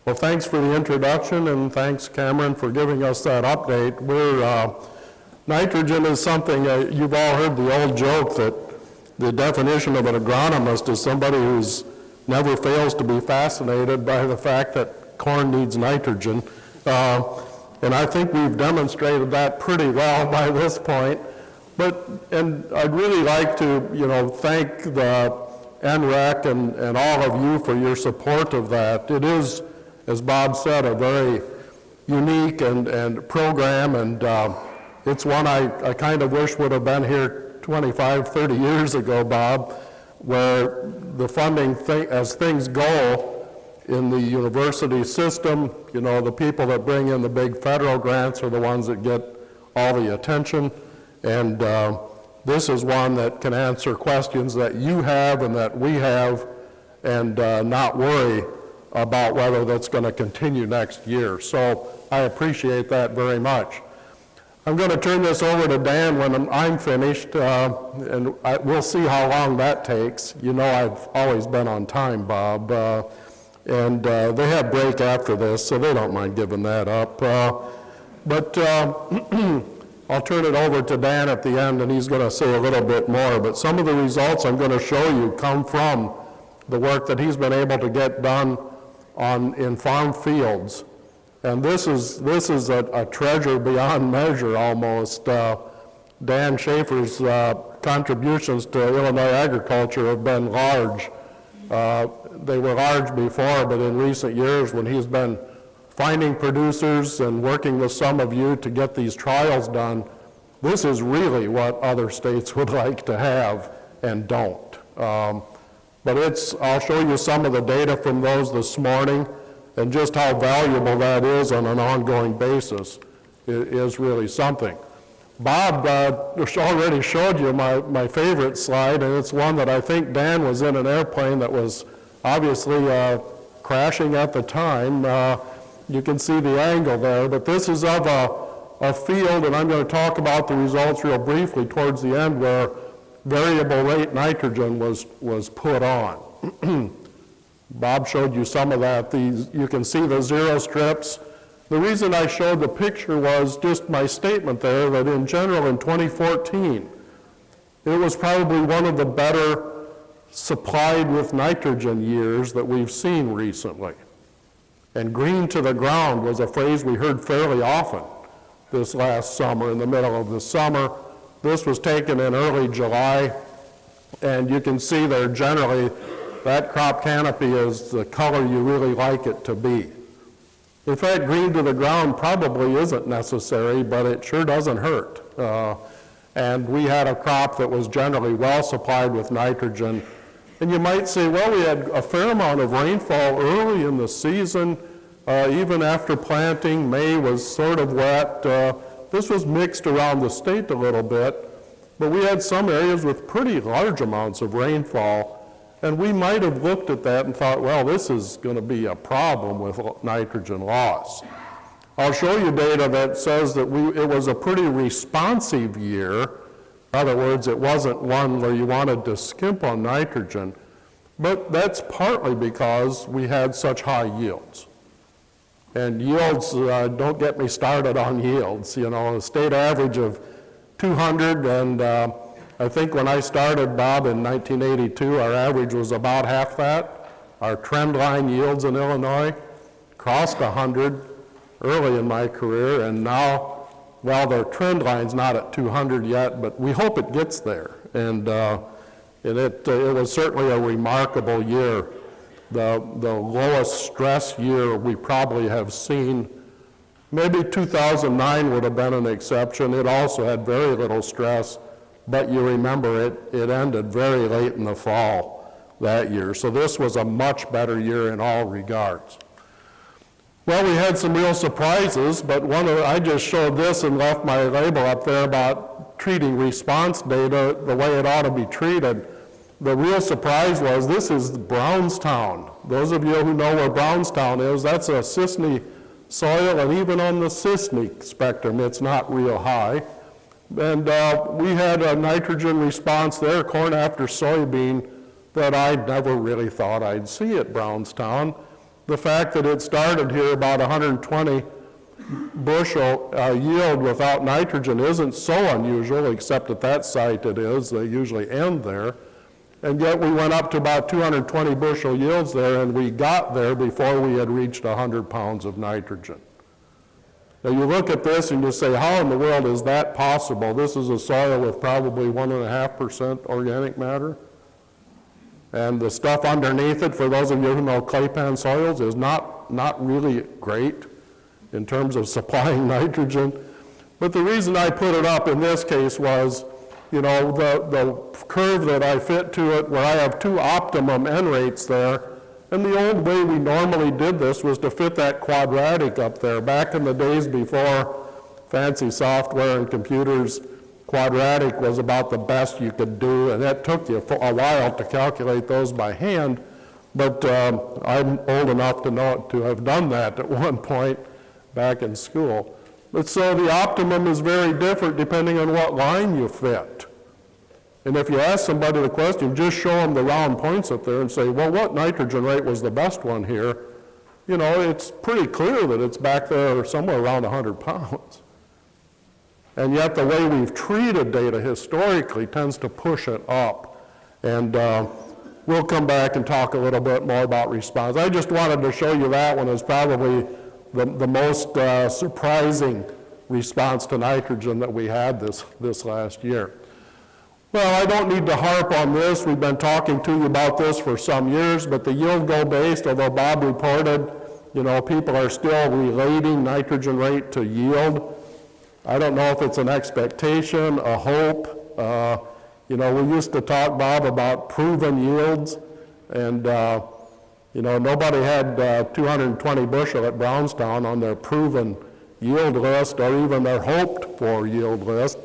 Well, thanks for the introduction, and thanks, Cameron, for giving us that update. Nitrogen is something, you've all heard the old joke that the definition of an agronomist is somebody who's never fails to be fascinated by the fact that corn needs nitrogen. And I think we've demonstrated that pretty well by this point. And I'd really like to, thank the NREC and all of you for your support of that. It is, as Bob said, a very unique and program, and it's one I kind of wish would have been here 25, 30 years ago, Bob, where the funding, as things go in the university system, the people that bring in the big federal grants are the ones that get all the attention. And this is one that can answer questions that you have and that we have, and not worry about whether that's going to continue next year. So I appreciate that very much. I'm going to turn this over to Dan when I'm finished, and we'll see how long that takes. I've always been on time, Bob, and they have break after this, so they don't mind giving that up. But I'll turn it over to Dan at the end, and he's going to say a little bit more. But some of the results I'm going to show you come from the work that he's been able to get done in farm fields. And this is a treasure beyond measure almost. Dan Schaefer's contributions to Illinois agriculture have been large. They were large before, but in recent years when he's been finding producers and working with some of you to get these trials done, this is really what other states would like to have and don't. But I'll show you some of the data from those this morning, and just how valuable that is on an ongoing basis is really something. Bob already showed you my favorite slide, and it's one that I think Dan was in an airplane that was obviously crashing at the time. You can see the angle there, but this is of a field, and I'm going to talk about the results real briefly towards the end, where variable rate nitrogen was put on. Bob showed you some of that. You can see the zero strips. The reason I showed the picture was just my statement there that in general in 2014, it was probably one of the better supplied with nitrogen years that we've seen recently. And green to the ground was a phrase we heard fairly often this last summer, in the middle of the summer. This was taken in early July, and you can see there generally that crop canopy is the color you really like it to be. In fact, green to the ground probably isn't necessary, but it sure doesn't hurt. And we had a crop that was generally well supplied with nitrogen. And you might say, well, we had a fair amount of rainfall early in the season, even after planting. May was sort of wet. This was mixed around the state a little bit, but we had some areas with pretty large amounts of rainfall. And we might have looked at that and thought, well, this is going to be a problem with nitrogen loss. I'll show you data that says that it was a pretty responsive year. In other words, it wasn't one where you wanted to skimp on nitrogen, but that's partly because we had such high yields. And yields, don't get me started on yields. A state average of 200, and I think when I started, Bob, in 1982, our average was about half that. Our trend line yields in Illinois crossed 100 early in my career, and now, well, the trend line's not at 200 yet, but we hope it gets there. And it was certainly a remarkable year. The lowest stress year we probably have seen. Maybe 2009 would have been an exception. It also had very little stress. But you remember it ended very late in the fall that year. So this was a much better year in all regards. Well, we had some real surprises, but I just showed this and left my label up there about treating response data the way it ought to be treated. The real surprise was this is Brownstown. Those of you who know where Brownstown is, that's a Sisney soil, and even on the Sisney spectrum, it's not real high. And we had a nitrogen response there, corn after soybean, that I never really thought I'd see at Brownstown. the fact that it started here about 120 bushel yield without nitrogen isn't so unusual, except at that site it is. They usually end there. And yet we went up to about 220 bushel yields there, and we got there before we had reached 100 pounds of nitrogen. Now you look at this and you say, how in the world is that possible? This is a soil with probably 1.5% organic matter. And the stuff underneath it, for those of you who know claypan soils, is not really great in terms of supplying nitrogen. But the reason I put it up in this case was, you know, the curve that I fit to it, where I have two optimum N rates there, and the old way we normally did this was to fit that quadratic up there. Back in the days before fancy software and computers, quadratic was about the best you could do, and that took you a while to calculate those by hand, but I'm old enough to have done that at one point back in school. But so the optimum is very different depending on what line you fit. And if you ask somebody the question, just show them the round points up there and say, well, what nitrogen rate was the best one here? You know, it's pretty clear that it's back there somewhere around 100 pounds. And yet the way we've treated data historically tends to push it up. And we'll come back and talk a little bit more about response. I just wanted to show you that one as probably the most surprising response to nitrogen that we had this last year. Well, I don't need to harp on this. We've been talking to you about this for some years, but the yield goal based, although Bob reported, you know, people are still relating nitrogen rate to yield. I don't know if it's an expectation, a hope. You know, we used to talk, Bob, about proven yields, and you know, nobody had 220 bushel at Brownstown on their proven yield list or even their hoped for yield list.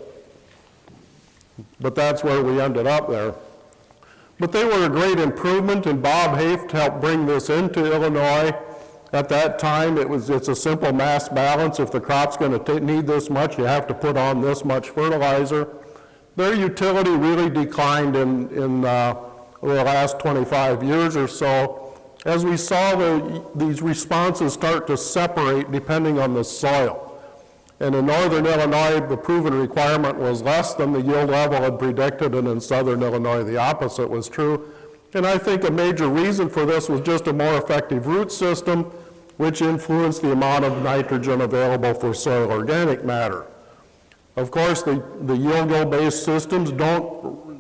But that's where we ended up there. But they were a great improvement, and Bob Haft helped bring this into Illinois. At that time, it's a simple mass balance. If the crop's going to need this much, you have to put on this much fertilizer. Their utility really declined in the last 25 years or so, as we saw these responses start to separate depending on the soil. And in northern Illinois, the proven requirement was less than the yield level had predicted, and in southern Illinois, the opposite was true. And I think a major reason for this was just a more effective root system, which influenced the amount of nitrogen available for soil organic matter. Of course, the yield goal-based systems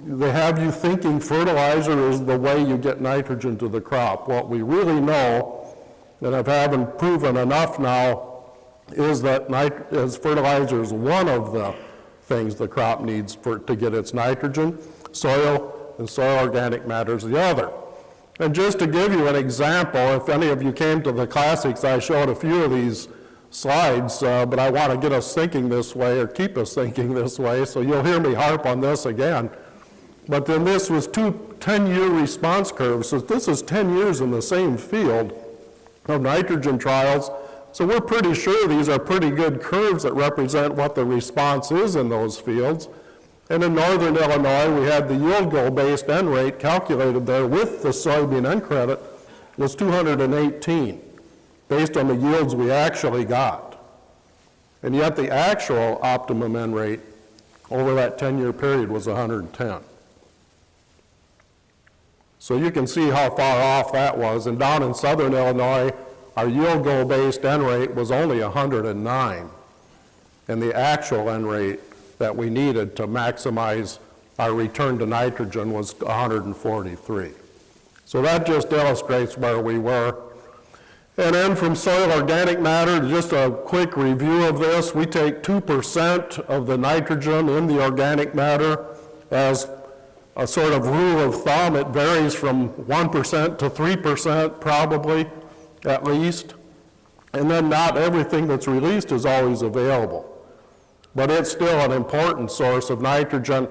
they have you thinking fertilizer is the way you get nitrogen to the crop. What we really know, and I haven't proven enough now, is that fertilizer is one of the things the crop needs to get its nitrogen. Soil and soil organic matter is the other. And just to give you an example, if any of you came to the classics, I showed a few of these slides, but I want to get us thinking this way, or keep us thinking this way, so you'll hear me harp on this again. But then this was two 10-year response curves, so this is 10 years in the same field of nitrogen trials. So we're pretty sure these are pretty good curves that represent what the response is in those fields. And in northern Illinois, we had the yield goal-based N rate calculated there with the soybean N credit was 218, based on the yields we actually got. And yet the actual optimum N rate over that 10-year period was 110. So you can see how far off that was. And down in southern Illinois, our yield goal-based N rate was only 109, and the actual N rate that we needed to maximize our return to nitrogen was 143. So that just illustrates where we were. And then from soil organic matter, just a quick review of this, we take 2% of the nitrogen in the organic matter as a sort of rule of thumb. It varies from 1% to 3% probably, at least, and then not everything that's released is always available. But it's still an important source of nitrogen.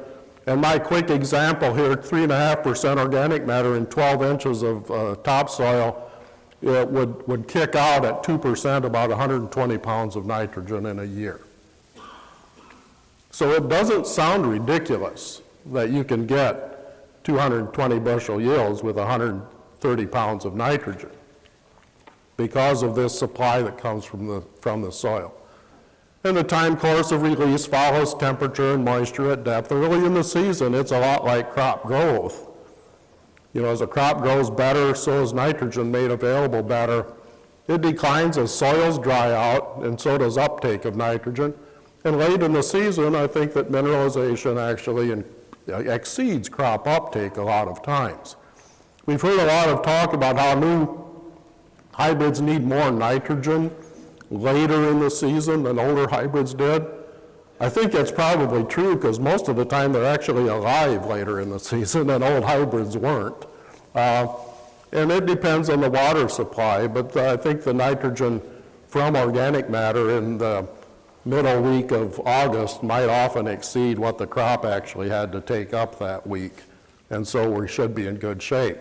And my quick example here, 3.5% organic matter in 12 inches of topsoil, it would kick out at 2% about 120 pounds of nitrogen in a year. So it doesn't sound ridiculous that you can get 220 bushel yields with 130 pounds of nitrogen. because of this supply that comes from the soil. And the time course of release follows temperature and moisture at depth. Early in the season, it's a lot like crop growth. You know, as a crop grows better, so is nitrogen made available better. It declines as soils dry out, and so does uptake of nitrogen. And late in the season, I think that mineralization actually exceeds crop uptake a lot of times. We've heard a lot of talk about how new hybrids need more nitrogen later in the season than older hybrids did. I think that's probably true because most of the time they're actually alive later in the season and old hybrids weren't. And it depends on the water supply, but I think the nitrogen from organic matter in the middle week of August might often exceed what the crop actually had to take up that week. And so we should be in good shape.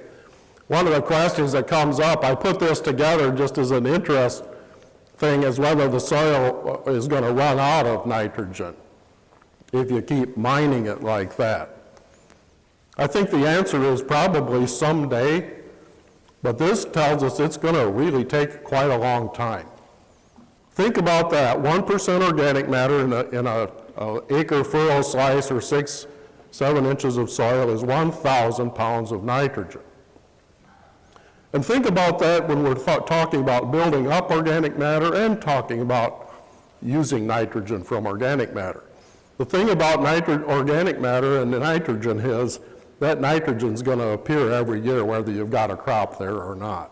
One of the questions that comes up, I put this together just as an interest thing, is whether the soil is going to run out of nitrogen if you keep mining it like that. I think the answer is probably someday, but this tells us it's going to really take quite a long time. Think about that. 1% organic matter in an acre furrow slice or 6-7 inches of soil is 1,000 pounds of nitrogen. And think about that when we're talking about building up organic matter and talking about using nitrogen from organic matter. The thing about organic matter and the nitrogen is that nitrogen is going to appear every year whether you've got a crop there or not.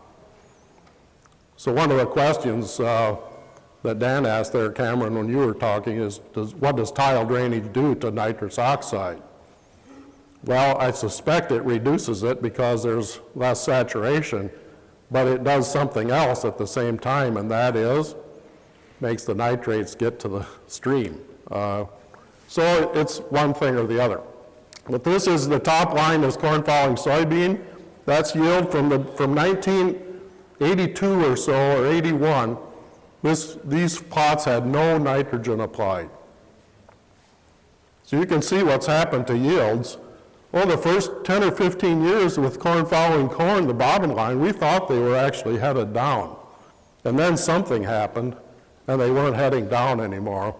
So one of the questions that Dan asked there, Cameron, when you were talking is, what does tile drainage do to nitrous oxide? Well, I suspect it reduces it because there's less saturation, but it does something else at the same time, and that is makes the nitrates get to the stream. So it's one thing or the other. But this is the top line is corn following soybean. That's yield from 1982 or so, or 81. These plots had no nitrogen applied. So you can see what's happened to yields. Well, the first 10 or 15 years with corn following corn, the bottom line, we thought they were actually headed down. And then something happened, and they weren't heading down anymore.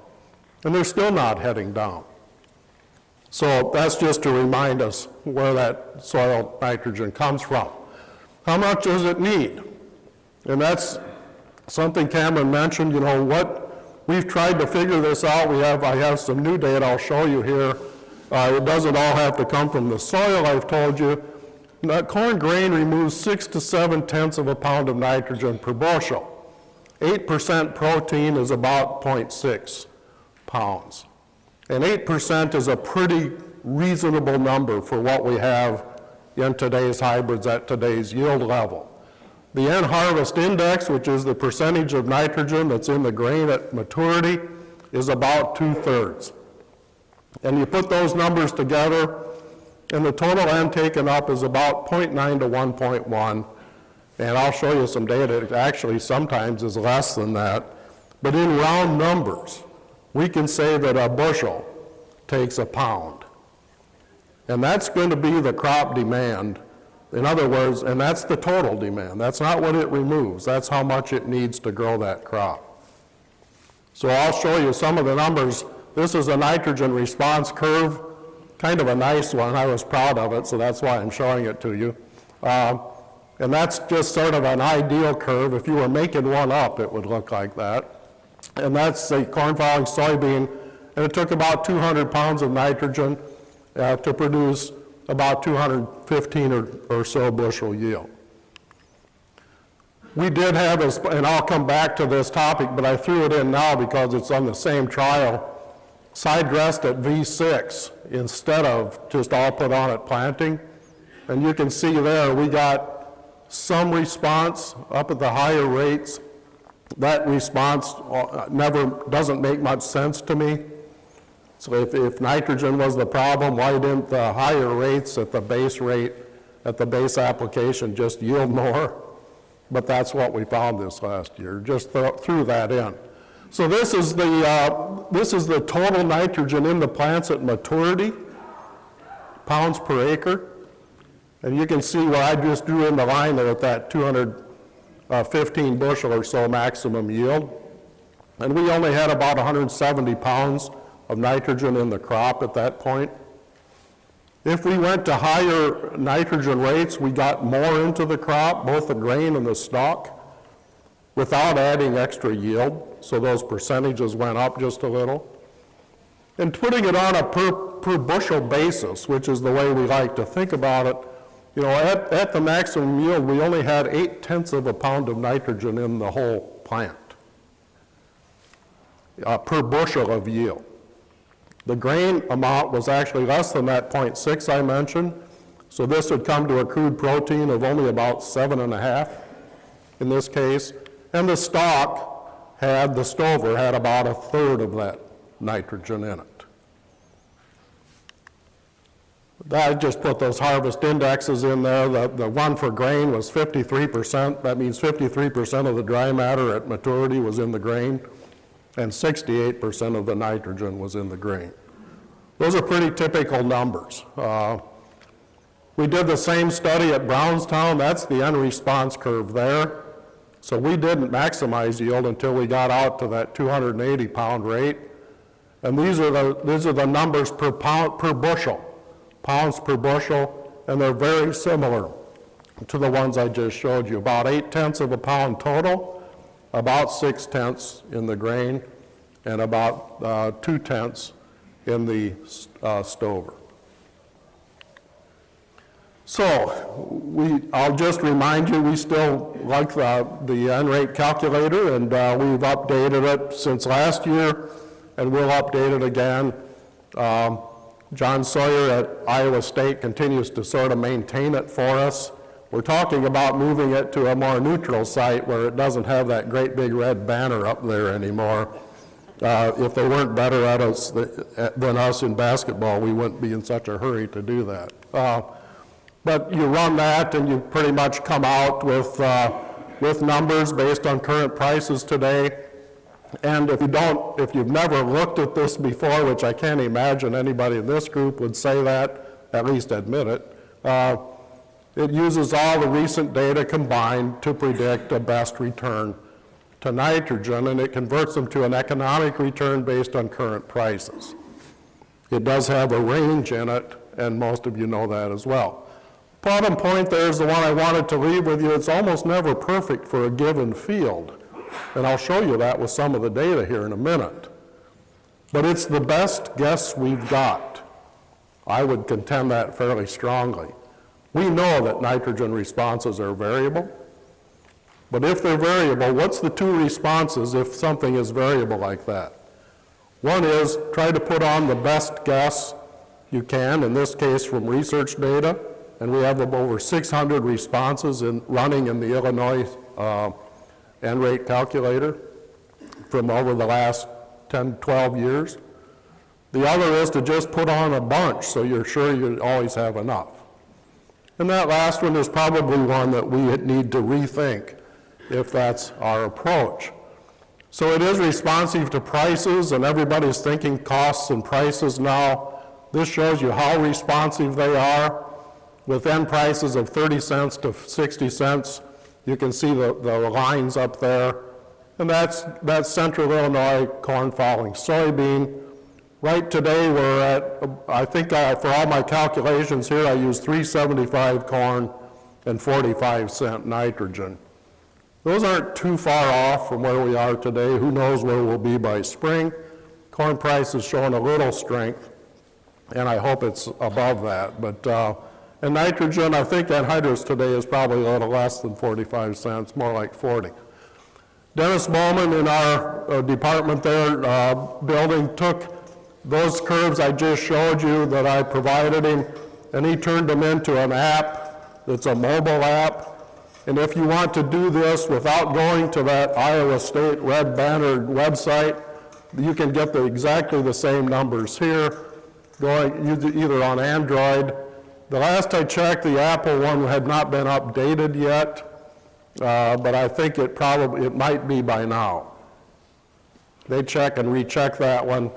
And they're still not heading down. So that's just to remind us where that soil nitrogen comes from. How much does it need? And that's something Cameron mentioned. You know, what we've tried to figure this out. I have some new data I'll show you here. It doesn't all have to come from the soil, I've told you. That corn grain removes 6 to 7 tenths of a pound of nitrogen per bushel. 8% protein is about 0.6 pounds. And 8% is a pretty reasonable number for what we have in today's hybrids at today's yield level. The end harvest index, which is the percentage of nitrogen that's in the grain at maturity, is about 2/3. And you put those numbers together, and the total N taken up is about 0.9 to 1.1. And I'll show you some data. It actually sometimes is less than that. But in round numbers, we can say that a bushel takes a pound. And that's going to be the crop demand. In other words, and that's the total demand. That's not what it removes. That's how much it needs to grow that crop. So I'll show you some of the numbers. This is a nitrogen response curve, kind of a nice one. I was proud of it, so that's why I'm showing it to you. And that's just sort of an ideal curve. If you were making one up, it would look like that. And that's the corn following soybean, and it took about 200 pounds of nitrogen to produce about 215 or so bushel yield. We did have, and I'll come back to this topic, but I threw it in now because it's on the same trial, side dressed at V6 instead of just all put on at planting. And you can see there we got some response up at the higher rates. That response doesn't make much sense to me. So if nitrogen was the problem, why didn't the higher rates at the base rate, at the base application, just yield more? But that's what we found this last year. Just threw that in. So this is the total nitrogen in the plants at maturity, pounds per acre. And you can see where I just drew in the line there at that 200 15 bushel or so maximum yield. And we only had about 170 pounds of nitrogen in the crop at that point. If we went to higher nitrogen rates, we got more into the crop, both the grain and the stalk, without adding extra yield, so those percentages went up just a little. And putting it on a per bushel basis, which is the way we like to think about it, you know, at the maximum yield, we only had 0.8 of a pound of nitrogen in the whole plant, per bushel of yield. The grain amount was actually less than that 0.6 I mentioned, so this would come to a crude protein of only about 7.5 in this case, and the stalk had, the stover had about 1/3 of that nitrogen in it. I just put those harvest indexes in there. The one for grain was 53%. That means 53% of the dry matter at maturity was in the grain, and 68% of the nitrogen was in the grain. Those are pretty typical numbers. We did the same study at Brownstown. That's the end response curve there. So we didn't maximize yield until we got out to that 280 pound rate. And these are the numbers per pound, per bushel, pounds per bushel, and they're very similar to the ones I just showed you. About 0.8 of a pound total, about 0.6 in the grain, and about 0.2 in the stover. So I'll just remind you, we still like the NREC calculator, and we've updated it since last year, and we'll update it again. John Sawyer at Iowa State continues to sort of maintain it for us. We're talking about moving it to a more neutral site where it doesn't have that great big red banner up there anymore. If they weren't better at us than us in basketball, we wouldn't be in such a hurry to do that. But you run that and you pretty much come out with numbers based on current prices today. And if you've never looked at this before, which I can't imagine anybody in this group would say that, at least admit it, it uses all the recent data combined to predict a best return to nitrogen, and it converts them to an economic return based on current prices. It does have a range in it, and most of you know that as well. Bottom point there is the one I wanted to leave with you. It's almost never perfect for a given field, and I'll show you that with some of the data here in a minute. But it's the best guess we've got. I would contend that fairly strongly. We know that nitrogen responses are variable, but if they're variable, what's the two responses if something is variable like that? One is try to put on the best guess you can, in this case from research data, and we have over 600 responses running in the Illinois NREC calculator from over the last 10, 12 years. The other is to just put on a bunch so you're sure you always have enough. And that last one is probably one that we need to rethink if that's our approach. So it is responsive to prices, and everybody's thinking costs and prices now. This shows you how responsive they are. With end prices of 30 cents to 60 cents, you can see the lines up there. And that's Central Illinois corn following soybean. Right today we're at, I think for all my calculations here, I use 375 corn and 45 cent nitrogen. Those aren't too far off from where we are today. Who knows where we'll be by spring. Corn price is showing a little strength, and I hope it's above that. But and nitrogen, I think anhydrous today is probably a little less than 45 cents, more like 40. Dennis Bowman in our department there building took those curves I just showed you that I provided him, and he turned them into an app that's a mobile app. And if you want to do this without going to that Iowa State red banner website, you can get exactly the same numbers here, going either on Android. The last I checked, the Apple one had not been updated yet, but I think it might be by now. They check and recheck that one,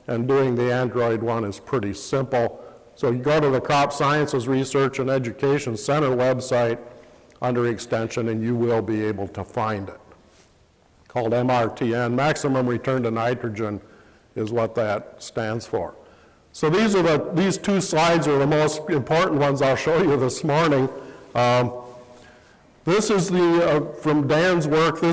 and doing the Android one is pretty simple. So you go to the Crop Sciences Research and Education Center website. under extension, and you will be able to find it. Called MRTN, maximum return to nitrogen, is what that stands for. So these two slides are the most important ones I'll show you this morning. This is from Dan's work. We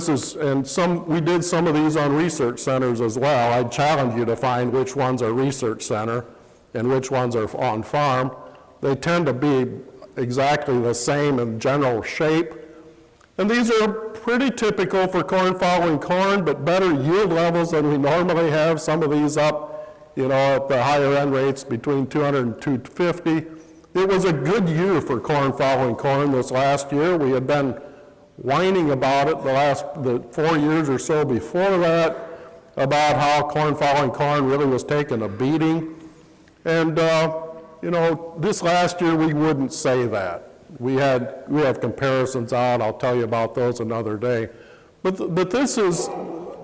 did some of these on research centers as well. I'd challenge you to find which ones are research center and which ones are on farm. They tend to be exactly the same in general shape. And these are pretty typical for corn following corn, but better yield levels than we normally have. Some of these up, at the higher end rates between 200 and 250. It was a good year for corn following corn this last year. We had been whining about it the 4 years or so before that, about how corn following corn really was taking a beating. And, this last year we wouldn't say that. We have comparisons out. I'll tell you about those another day. But this is,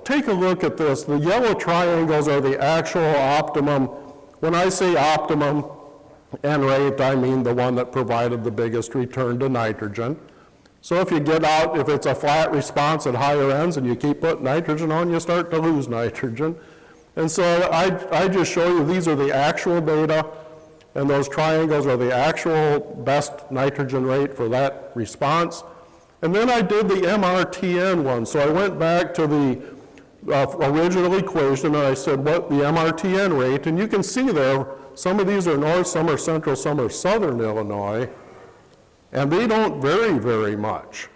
take a look at this. The yellow triangles are the actual optimum. When I say optimum NREC, I mean the one that provided the biggest return to nitrogen. So if it's a flat response at higher ends and you keep putting nitrogen on, you start to lose nitrogen. And so I just show you these are the actual data, and those triangles are the actual best nitrogen rate for that response. And then I did the MRTN one. So I went back to the original equation and I said what the MRTN rate, and you can see there, some of these are north, some are central, some are southern Illinois, and they don't vary very much,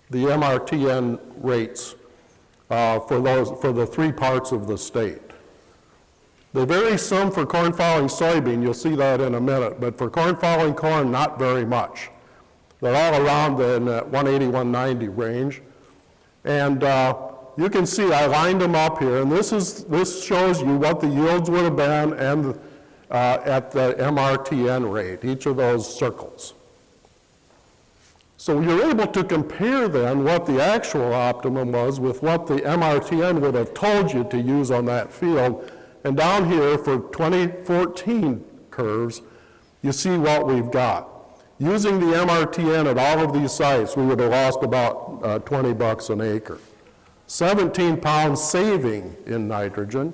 the MRTN rates for the 3 parts of the state. They vary some for corn following soybean, you'll see that in a minute, but for corn following corn, not very much. They're all around in that 180, 190 range. And you can see I lined them up here, and this shows you what the yields would have been and at the MRTN rate, each of those circles. So you're able to compare then what the actual optimum was with what the MRTN would have told you to use on that field. And down here for 2014 curves, you see what we've got. Using the MRTN at all of these sites, we would have lost about $20 an acre. 17 pounds saving in nitrogen,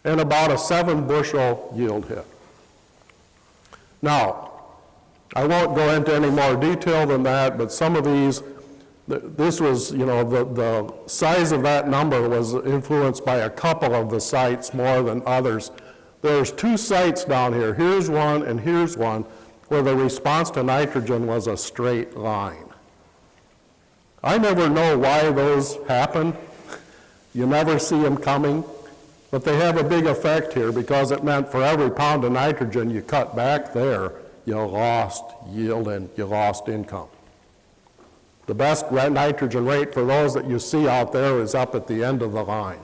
and about a 7 bushel yield hit. Now, I won't go into any more detail than that, but some of these, this was, the size of that number was influenced by a couple of the sites more than others. There's 2 sites down here, here's one and here's one, where the response to nitrogen was a straight line. I never know why those happen. You never see them coming. But they have a big effect here because it meant for every pound of nitrogen you cut back there, you lost yield and you lost income. The best nitrogen rate for those that you see out there is up at the end of the line.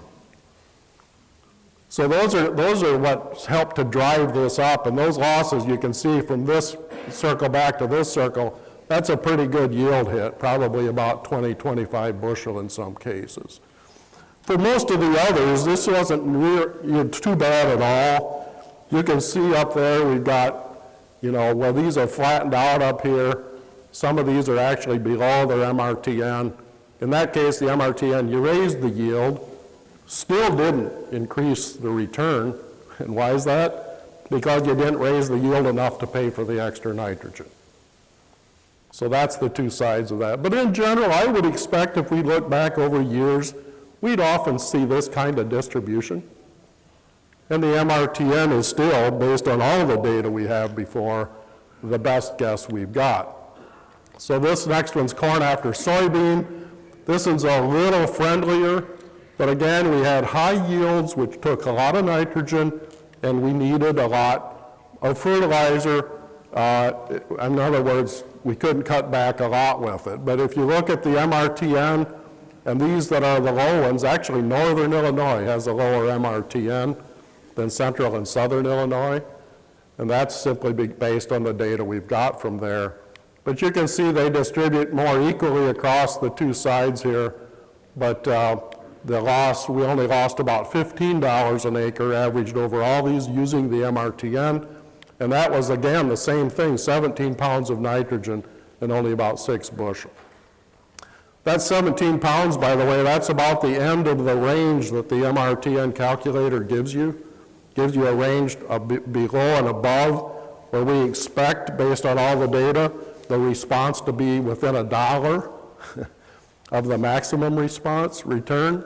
So those are what helped to drive this up, and those losses you can see from this circle back to this circle, that's a pretty good yield hit, probably about 20, 25 bushel in some cases. For most of the others, this wasn't too bad at all. You can see up there we've got, well, these are flattened out up here. Some of these are actually below their MRTN. In that case, the MRTN, you raised the yield, still didn't increase the return. And why is that? Because you didn't raise the yield enough to pay for the extra nitrogen. So that's the 2 sides of that. But in general, I would expect if we look back over years, we'd often see this kind of distribution. And the MRTN is still, based on all the data we have before, the best guess we've got. So this next one's corn after soybean. This one's a little friendlier, but again, we had high yields, which took a lot of nitrogen, and we needed a lot of fertilizer. In other words, we couldn't cut back a lot with it. But if you look at the MRTN, and these that are the low ones, actually northern Illinois has a lower MRTN than central and southern Illinois, and that's simply based on the data we've got from there. But you can see they distribute more equally across the 2 sides here, but we only lost about $15 an acre averaged over all these using the MRTN, and that was again the same thing, 17 pounds of nitrogen and only about 6 bushel. That 17 pounds, by the way, that's about the end of the range that the MRTN calculator gives you. Gives you a range below and above where we expect, based on all the data, the response to be within $1 of the maximum response return,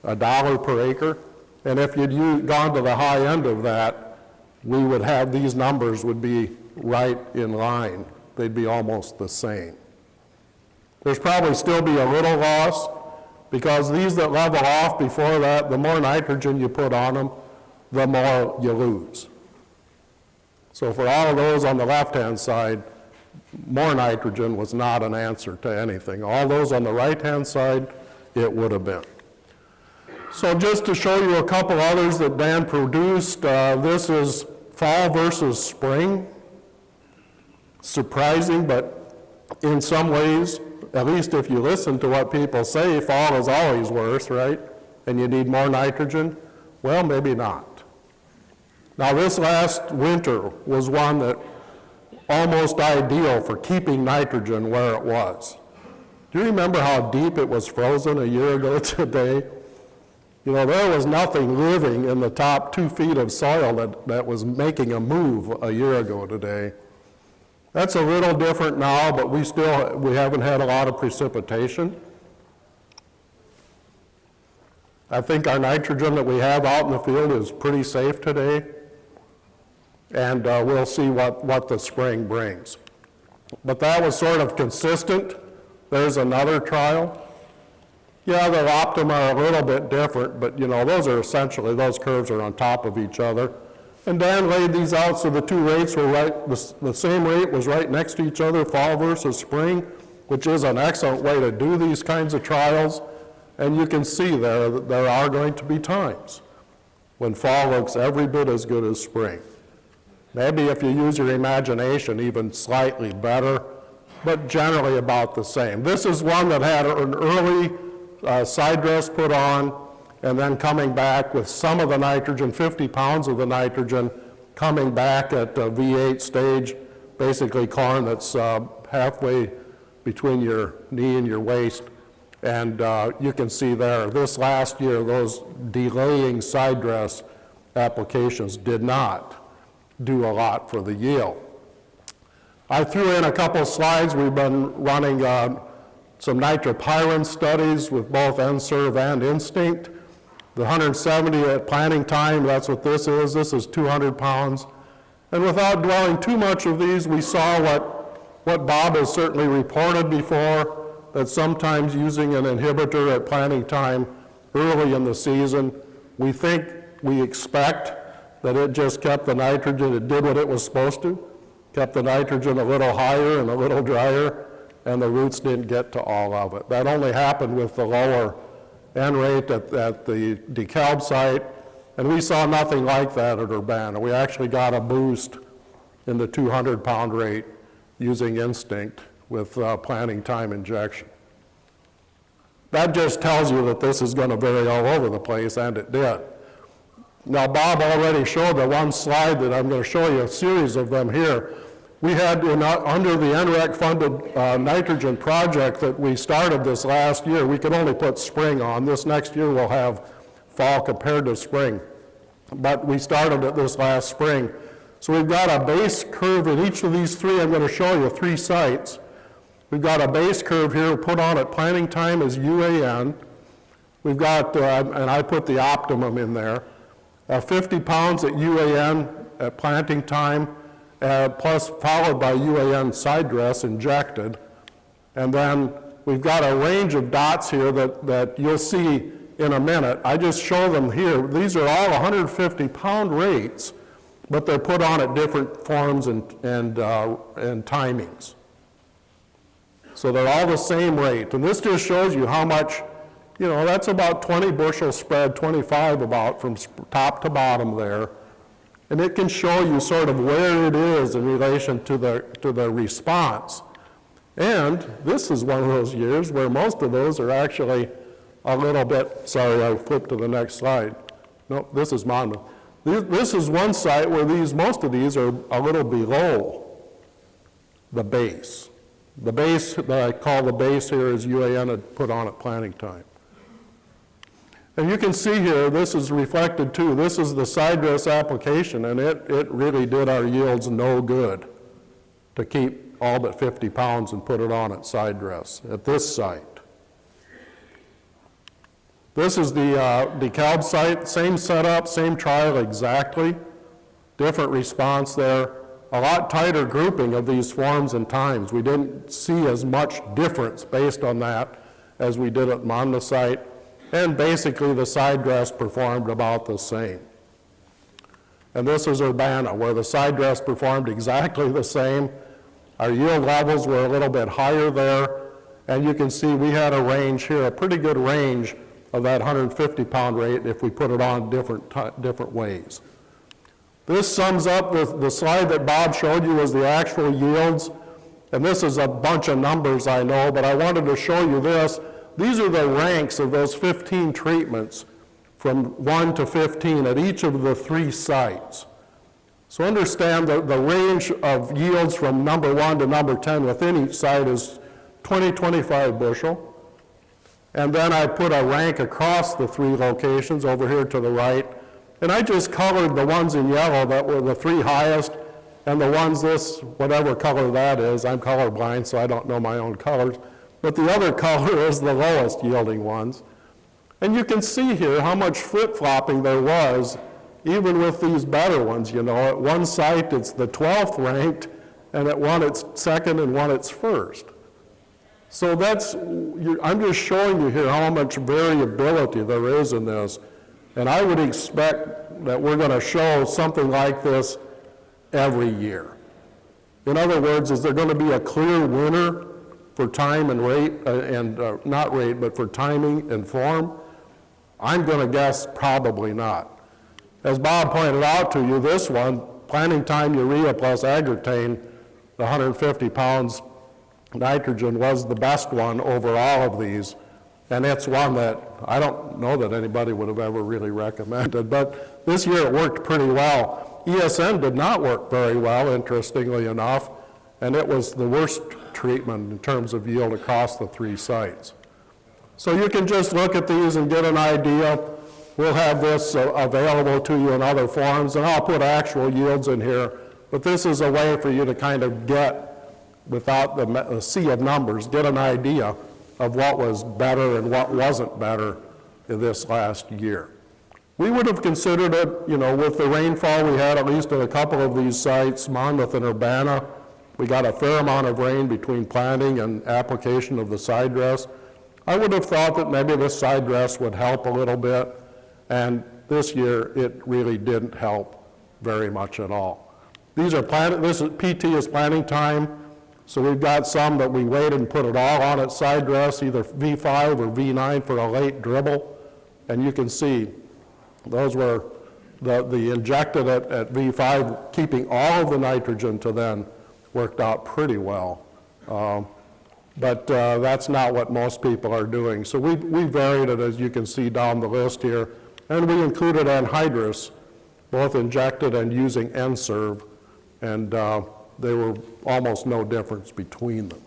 $1 per acre. And if you'd gone to the high end of that, we would have, these numbers would be right in line. They'd be almost the same. There's probably still be a little loss because these that level off before that, the more nitrogen you put on them, the more you lose. So for all of those on the left-hand side, more nitrogen was not an answer to anything. All those on the right-hand side, it would have been. So just to show you a couple others that Dan produced, this is fall versus spring. Surprising, but in some ways, at least if you listen to what people say, fall is always worse, right? And you need more nitrogen. Well, maybe not. Now this last winter was one that almost ideal for keeping nitrogen where it was. Do you remember how deep it was frozen a year ago today? You know, there was nothing living in the top 2 feet of soil that was making a move a year ago today. That's a little different now, but we haven't had a lot of precipitation. I think our nitrogen that we have out in the field is pretty safe today, and we'll see what the spring brings. But that was sort of consistent. There's another trial. Yeah, the optima are a little bit different, but you know, those are essentially, those curves are on top of each other. And Dan laid these out so the 2 rates were right, the same rate was right next to each other, fall versus spring, which is an excellent way to do these kinds of trials. And you can see there that there are going to be times when fall looks every bit as good as spring. Maybe if you use your imagination, even slightly better, but generally about the same. This is one that had an early side dress put on, and then coming back with some of the nitrogen, 50 pounds of the nitrogen, coming back at V8 stage, basically corn that's halfway between your knee and your waist. And you can see there, this last year, those delaying side dress applications did not do a lot for the yield. I threw in a couple slides. We've been running some nitropyrin studies with both NSERV and Instinct. The 170 at planting time, that's what this is. This is 200 pounds. And without dwelling too much of these, we saw what Bob has certainly reported before, that sometimes using an inhibitor at planting time early in the season, we expect that it just kept the nitrogen, it did what it was supposed to, kept the nitrogen a little higher and a little drier, and the roots didn't get to all of it. That only happened with the lower N rate at the DeKalb site, and we saw nothing like that at Urbana. We actually got a boost in the 200-pound rate using Instinct with planting time injection. That just tells you that this is going to vary all over the place, and it did. Now, Bob already showed the one slide that I'm going to show you, a series of them here. We had, under the NREC funded nitrogen project that we started this last year, we could only put spring on. This next year we'll have fall compared to spring. But we started it this last spring. So we've got a base curve in each of these 3. I'm going to show you 3 sites. We've got a base curve here put on at planting time as UAN. We've got, and I put the optimum in there, 50 pounds at UAN at planting time, plus followed by UAN side dress injected. And then we've got a range of dots here that you'll see in a minute. I just show them here. These are all 150-pound rates, but they're put on at different forms and timings. So they're all the same rate. And this just shows you how much, you know, that's about 20 bushel spread, 25 about from top to bottom there. And it can show you sort of where it is in relation to the response. And this is one of those years where most of those are actually a little bit, sorry, I flipped to the next slide. No, this is Monmouth. This is one site where most of these are a little below the base. The base that I call the base here is UAN had put on at planting time. And you can see here, this is reflected too. This is the side dress application, and it really did our yields no good to keep all but 50 pounds and put it on at side dress at this site. This is the DeKalb site, same setup, same trial exactly, different response there. A lot tighter grouping of these forms and times. We didn't see as much difference based on that as we did at Monmouth site, and basically the side dress performed about the same. And this is Urbana, where the side dress performed exactly the same. Our yield levels were a little bit higher there, and you can see we had a range here, a pretty good range of that 150-pound rate if we put it on different ways. This sums up the slide that Bob showed you was the actual yields, and this is a bunch of numbers I know, but I wanted to show you this. These are the ranks of those 15 treatments from 1 to 15 at each of the 3 sites. So understand that the range of yields from number 1 to number 10 within each site is 20-25 bushel. And then I put a rank across the 3 locations over here to the right. And I just colored the ones in yellow that were the 3 highest, and the ones whatever color that is. I'm colorblind, so I don't know my own colors. But the other color is the lowest yielding ones. And you can see here how much flip-flopping there was, even with these better ones. You know, at one site it's the 12th ranked, and at one it's second, and one it's first. So I'm just showing you here how much variability there is in this. And I would expect that we're going to show something like this every year. In other words, is there going to be a clear winner for time and rate, not rate, but for timing and form? I'm going to guess probably not. As Bob pointed out to you, this one, planting time urea plus agrotane, the 150 pounds nitrogen was the best one over all of these. And it's one that I don't know that anybody would have ever really recommended, but this year it worked pretty well. ESN did not work very well, interestingly enough, and it was the worst treatment in terms of yield across the 3 sites. So you can just look at these and get an idea. We'll have this available to you in other forms, and I'll put actual yields in here, but this is a way for you to kind of get, without the sea of numbers, get an idea of what was better and what wasn't better in this last year. We would have considered it, you know, with the rainfall we had, at least at a couple of these sites, Monmouth and Urbana. We got a fair amount of rain between planting and application of the side dress. I would have thought that maybe the side dress would help a little bit, and this year it really didn't help very much at all. This is PT is planting time. So we've got some that we waited and put it all on at side dress, either V5 or V9 for a late dribble. And you can see those were the injected at V5, keeping all of the nitrogen to then worked out pretty well. But that's not what most people are doing. So we varied it, as you can see down the list here. And we included anhydrous, both injected and using N-Serve. And there were almost no difference between them.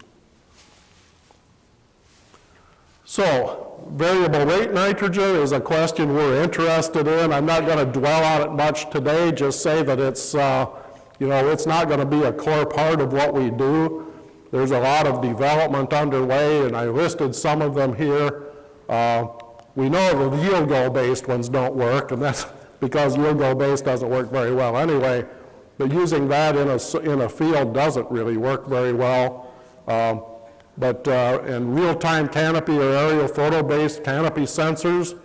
So, variable rate nitrogen is a question we're interested in. I'm not going to dwell on it much today, just say that it's, it's not going to be a core part of what we do. There's a lot of development underway, and I listed some of them here. We know the yield goal-based ones don't work, and that's because yield goal-based doesn't work very well anyway. But using that in a field doesn't really work very well. But in real-time canopy or aerial photo-based canopy sensors,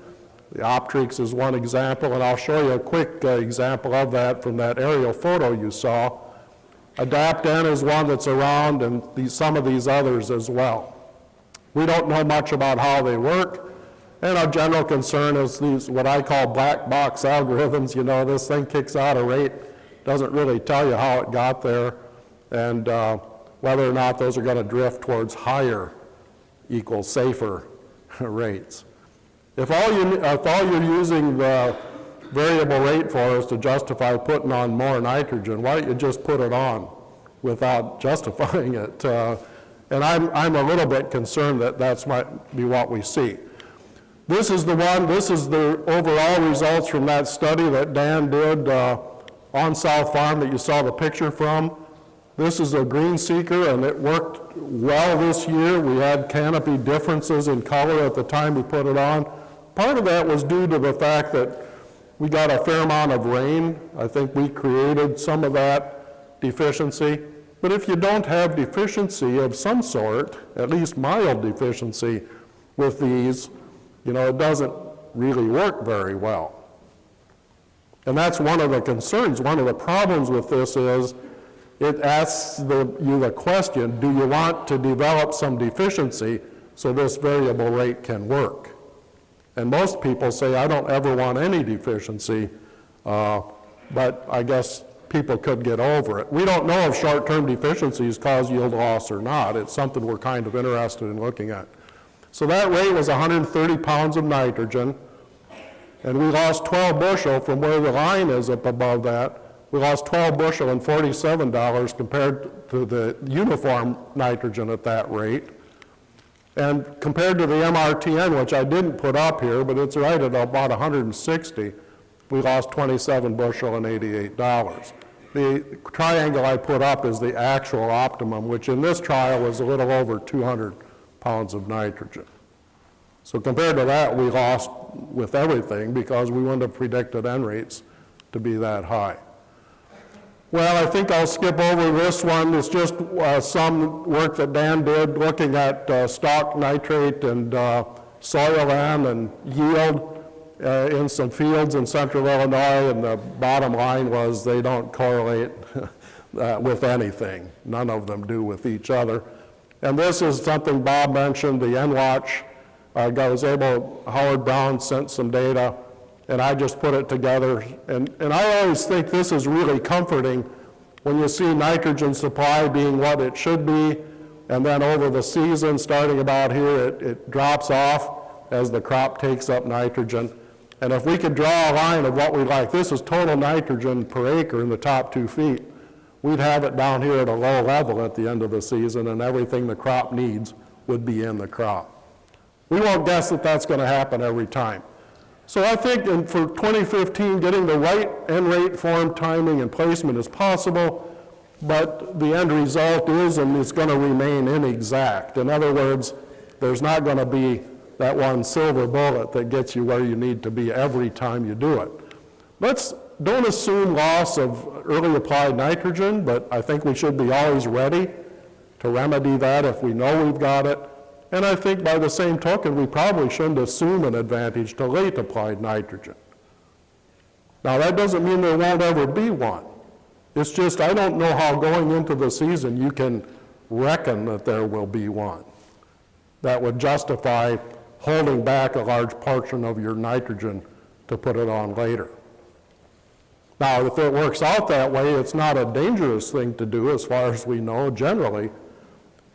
the Optrix is one example, and I'll show you a quick example of that from that aerial photo you saw. Adapt-N is one that's around, and some of these others as well. We don't know much about how they work, and our general concern is these, what I call black box algorithms. You know, this thing kicks out a rate, doesn't really tell you how it got there, and whether or not those are going to drift towards higher equals safer rates. If all you're using the variable rate for is to justify putting on more nitrogen, why don't you just put it on without justifying it? And I'm a little bit concerned that that's might be what we see. This is the overall results from that study that Dan did on South Farm that you saw the picture from. This is a green seeker, and it worked well this year. We had canopy differences in color at the time we put it on. Part of that was due to the fact that we got a fair amount of rain. I think we created some of that deficiency. But if you don't have deficiency of some sort, at least mild deficiency with these, you know, it doesn't really work very well. And that's one of the concerns. One of the problems with this is it asks you the question, do you want to develop some deficiency so this variable rate can work? And most people say, I don't ever want any deficiency, but I guess people could get over it. We don't know if short-term deficiencies cause yield loss or not. It's something we're kind of interested in looking at. So that rate was 130 pounds of nitrogen, and we lost 12 bushel from where the line is up above that. We lost 12 bushel and $47 compared to the uniform nitrogen at that rate. And compared to the MRTN, which I didn't put up here, but it's right at about 160, we lost 27 bushel and $88. The triangle I put up is the actual optimum, which in this trial was a little over 200 pounds of nitrogen. So compared to that, we lost with everything because we wouldn't have predicted N rates to be that high. Well, I think I'll skip over this one. It's just some work that Dan did looking at stock nitrate and soil land and yield in some fields in central Illinois, and the bottom line was they don't correlate with anything. None of them do with each other. And this is something Bob mentioned, the NWatch. Howard Brown sent some data, and I just put it together. And I always think this is really comforting when you see nitrogen supply being what it should be, and then over the season, starting about here, it drops off as the crop takes up nitrogen. And if we could draw a line of what we like, this is total nitrogen per acre in the top 2 feet, we'd have it down here at a low level at the end of the season, and everything the crop needs would be in the crop. We won't guess that that's going to happen every time. So I think for 2015, getting the right N rate form, timing, and placement is possible, but the end result is, and it's going to remain inexact. In other words, there's not going to be that one silver bullet that gets you where you need to be every time you do it. Don't assume loss of early applied nitrogen, but I think we should be always ready to remedy that if we know we've got it. And I think by the same token, we probably shouldn't assume an advantage to late applied nitrogen. Now, that doesn't mean there won't ever be one. It's just I don't know how going into the season you can reckon that there will be one that would justify holding back a large portion of your nitrogen to put it on later. Now, if it works out that way, it's not a dangerous thing to do as far as we know generally,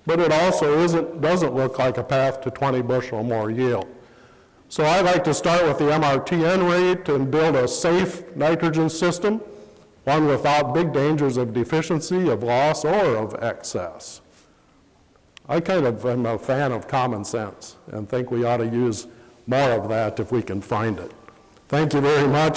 but it also doesn't look like a path to 20 bushel more yield. So I like to start with the MRTN rate and build a safe nitrogen system, one without big dangers of deficiency, of loss, or of excess. I kind of am a fan of common sense and think we ought to use more of that if we can find it. Thank you very much.